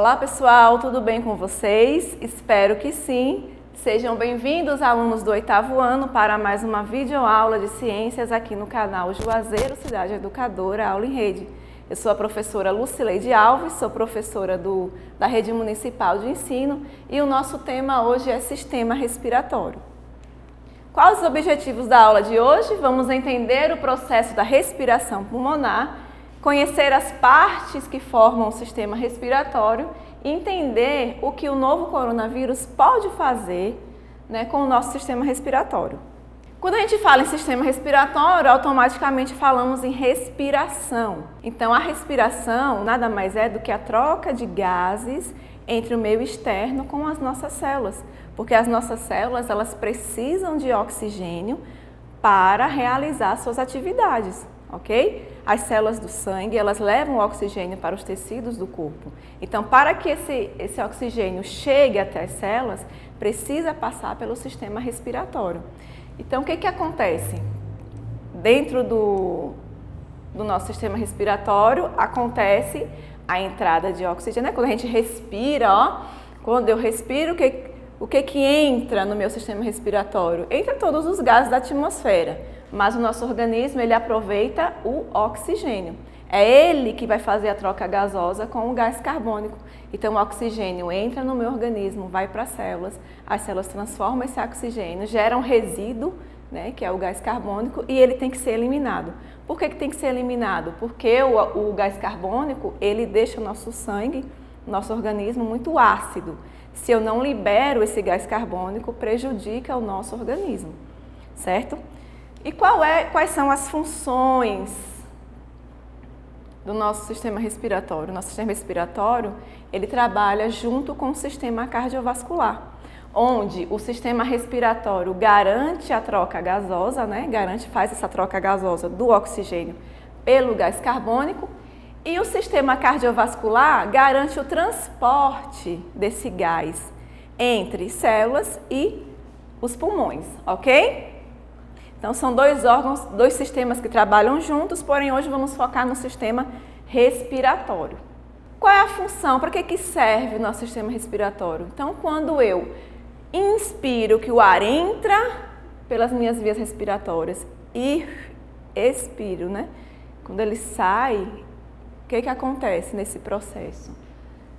Olá pessoal, tudo bem com vocês? Espero que sim. Sejam bem-vindos, alunos do 8º ano, para mais uma videoaula de ciências aqui no canal Juazeiro Cidade Educadora Aula em Rede. Eu sou a professora Lucileide Alves, sou professora da Rede Municipal de Ensino e o nosso tema hoje é Sistema Respiratório. Quais os objetivos da aula de hoje? Vamos entender o processo da respiração pulmonar, conhecer as partes que formam o sistema respiratório e entender o que o novo coronavírus pode fazer, com o nosso sistema respiratório. Quando a gente fala em sistema respiratório, automaticamente falamos em respiração. Então, a respiração nada mais é do que a troca de gases entre o meio externo com as nossas células, porque as nossas células elas precisam de oxigênio para realizar suas atividades, ok? As células do sangue, elas levam o oxigênio para os tecidos do corpo. Então, para que esse oxigênio chegue até as células, precisa passar pelo sistema respiratório. Então, o que acontece? Dentro do nosso sistema respiratório, acontece a entrada de oxigênio. Quando a gente respira, quando eu respiro, o que entra no meu sistema respiratório? Entra todos os gases da atmosfera. Mas o nosso organismo, ele aproveita o oxigênio. É ele que vai fazer a troca gasosa com o gás carbônico. Então, o oxigênio entra no meu organismo, vai para as células transformam esse oxigênio, geram resíduo, que é o gás carbônico, e ele tem que ser eliminado. Por que tem que ser eliminado? Porque o gás carbônico, ele deixa o nosso sangue, nosso organismo muito ácido. Se eu não libero esse gás carbônico, prejudica o nosso organismo, certo? E quais são as funções do nosso sistema respiratório? O nosso sistema respiratório, ele trabalha junto com o sistema cardiovascular, onde o sistema respiratório garante a troca gasosa, faz essa troca gasosa do oxigênio pelo gás carbônico, e o sistema cardiovascular garante o transporte desse gás entre células e os pulmões, ok? Então, são dois sistemas que trabalham juntos, porém hoje vamos focar no sistema respiratório. Qual é a função? Para que serve o nosso sistema respiratório? Então, quando eu inspiro, que o ar entra pelas minhas vias respiratórias e expiro, Quando ele sai, o que acontece nesse processo?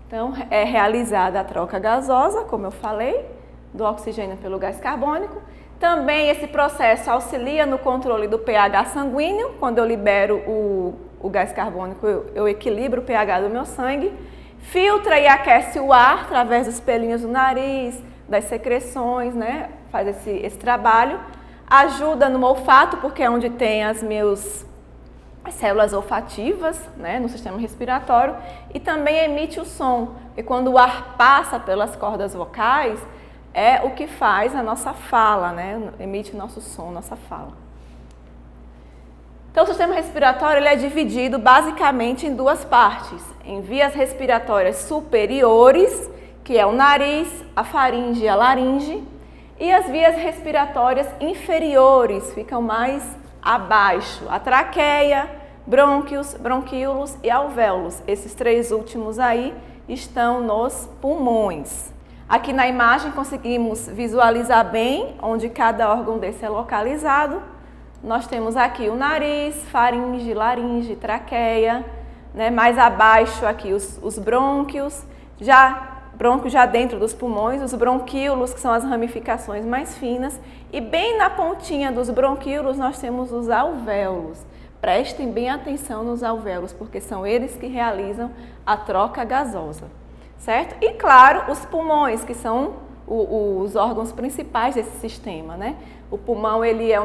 Então, é realizada a troca gasosa, como eu falei, do oxigênio pelo gás carbônico. Também esse processo auxilia no controle do pH sanguíneo. Quando eu libero o gás carbônico, eu equilibro o pH do meu sangue. Filtra e aquece o ar através dos pelinhos do nariz, das secreções, Faz esse trabalho. Ajuda no olfato, porque é onde tem as células olfativas, no sistema respiratório. E também emite o som, porque quando o ar passa pelas cordas vocais, é o que faz a nossa fala, Emite o nosso som, nossa fala. Então, o sistema respiratório ele é dividido basicamente em duas partes. Em vias respiratórias superiores, que é o nariz, a faringe e a laringe, e as vias respiratórias inferiores, ficam mais abaixo. A traqueia, brônquios, bronquíolos e alvéolos. Esses três últimos aí estão nos pulmões. Aqui na imagem conseguimos visualizar bem onde cada órgão desse é localizado. Nós temos aqui o nariz, faringe, laringe, traqueia, mais abaixo aqui os brônquios, brônquios já dentro dos pulmões, os bronquíolos, que são as ramificações mais finas, e bem na pontinha dos bronquíolos nós temos os alvéolos. Prestem bem atenção nos alvéolos, porque são eles que realizam a troca gasosa. Certo? E, claro, os pulmões, que são os órgãos principais desse sistema, O pulmão ele é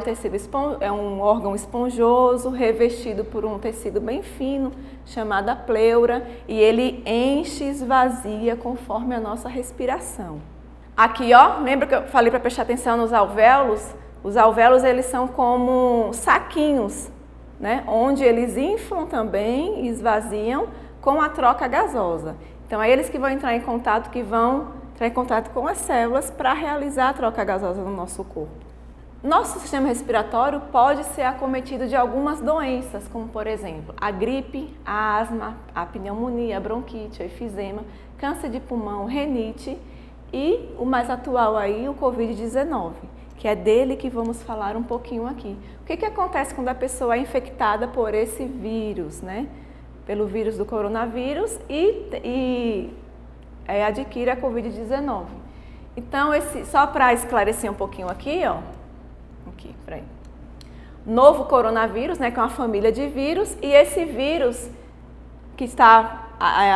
um órgão esponjoso, revestido por um tecido bem fino, chamado a pleura, e ele enche e esvazia conforme a nossa respiração. Aqui, lembra que eu falei para prestar atenção nos alvéolos? Os alvéolos, eles são como saquinhos, Onde eles inflam também e esvaziam com a troca gasosa. Então, é eles que vão entrar em contato com as células para realizar a troca gasosa no nosso corpo. Nosso sistema respiratório pode ser acometido de algumas doenças, como, por exemplo, a gripe, a asma, a pneumonia, a bronquite, o efizema, câncer de pulmão, renite e o mais atual aí, o Covid-19, que é dele que vamos falar um pouquinho aqui. O que acontece quando a pessoa é infectada por esse vírus, né? Pelo vírus do coronavírus e adquire a Covid-19. Então, só para esclarecer um pouquinho aqui, ó. Aqui, peraí. Novo coronavírus, né, que é uma família de vírus, e esse vírus que está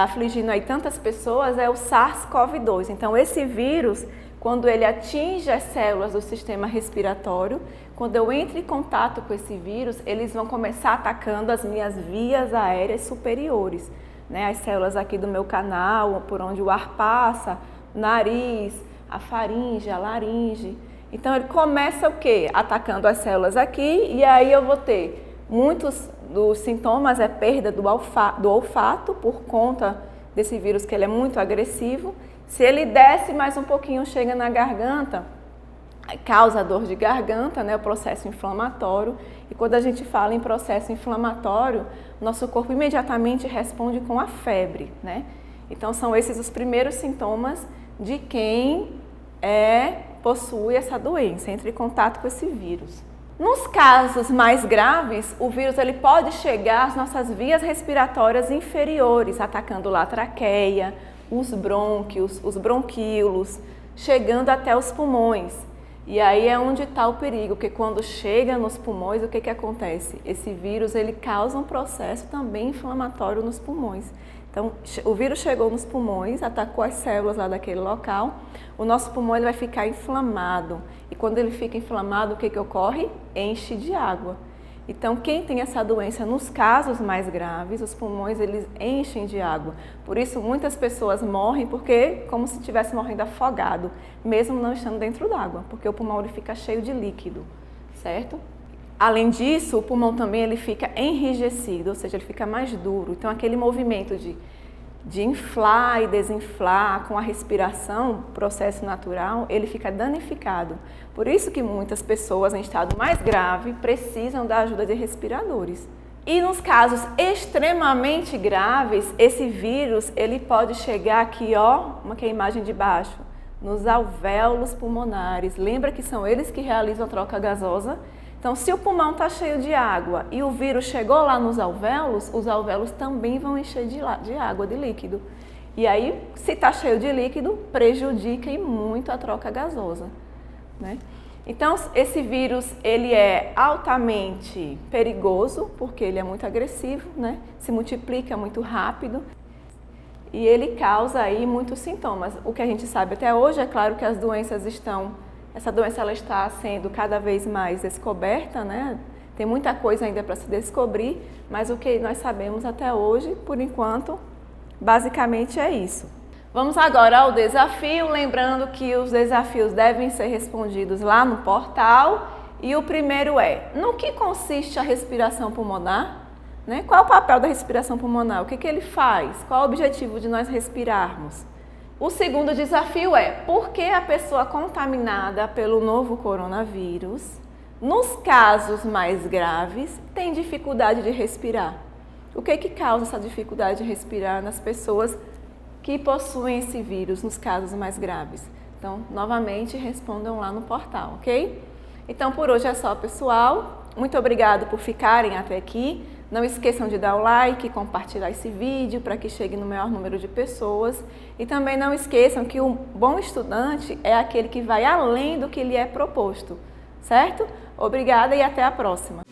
afligindo aí tantas pessoas é o SARS-CoV-2. Então, esse vírus, quando ele atinge as células do sistema respiratório, quando eu entro em contato com esse vírus, eles vão começar atacando as minhas vias aéreas superiores, né? As células aqui do meu canal, por onde o ar passa, nariz, a faringe, a laringe. Então, ele começa o quê? Atacando as células aqui, e aí eu vou ter muitos dos sintomas, perda do olfato por conta desse vírus, que ele é muito agressivo. Se ele desce mais um pouquinho, chega na garganta, causa dor de garganta, né, o processo inflamatório. E quando a gente fala em processo inflamatório, nosso corpo imediatamente responde com a febre, né? Então, são esses os primeiros sintomas de quem possui essa doença, entra em contato com esse vírus. Nos casos mais graves, o vírus ele pode chegar às nossas vias respiratórias inferiores, atacando lá a traqueia, os brônquios, os bronquíolos, chegando até os pulmões. E aí é onde está o perigo, porque quando chega nos pulmões, o que acontece? Esse vírus ele causa um processo também inflamatório nos pulmões. Então, o vírus chegou nos pulmões, atacou as células lá daquele local, o nosso pulmão ele vai ficar inflamado. E quando ele fica inflamado, o que ocorre? Enche de água. Então, quem tem essa doença, nos casos mais graves, os pulmões eles enchem de água. Por isso, muitas pessoas morrem como se estivesse morrendo afogado, mesmo não estando dentro d'água, porque o pulmão ele fica cheio de líquido, certo? Além disso, o pulmão também ele fica enrijecido, ou seja, ele fica mais duro. Então, aquele movimento de inflar e desinflar com a respiração, processo natural, ele fica danificado. Por isso que muitas pessoas em estado mais grave precisam da ajuda de respiradores. E nos casos extremamente graves, esse vírus ele pode chegar aqui, ó, que é a imagem de baixo, nos alvéolos pulmonares. Lembra que são eles que realizam a troca gasosa? Então, se o pulmão está cheio de água e o vírus chegou lá nos alvéolos, os alvéolos também vão encher de água, de líquido. E aí, se está cheio de líquido, prejudica e muito a troca gasosa, né? Então, esse vírus ele é altamente perigoso, porque ele é muito agressivo, né? Se multiplica muito rápido e ele causa aí muitos sintomas. O que a gente sabe até hoje, é claro que as doenças essa doença ela está sendo cada vez mais descoberta, né? Tem muita coisa ainda para se descobrir, mas o que nós sabemos até hoje, por enquanto, basicamente é isso. Vamos agora ao desafio, lembrando que os desafios devem ser respondidos lá no portal. E o primeiro no que consiste a respiração pulmonar? Né? Qual é o papel da respiração pulmonar? O que ele faz? Qual é o objetivo de nós respirarmos? O segundo desafio por que a pessoa contaminada pelo novo coronavírus, nos casos mais graves, tem dificuldade de respirar? O que causa essa dificuldade de respirar nas pessoas que possuem esse vírus, nos casos mais graves? Então, novamente, respondam lá no portal, ok? Então, por hoje é só, pessoal. Muito obrigado por ficarem até aqui. Não esqueçam de dar o like, compartilhar esse vídeo para que chegue no maior número de pessoas. E também não esqueçam que um bom estudante é aquele que vai além do que lhe é proposto, certo? Obrigada e até a próxima!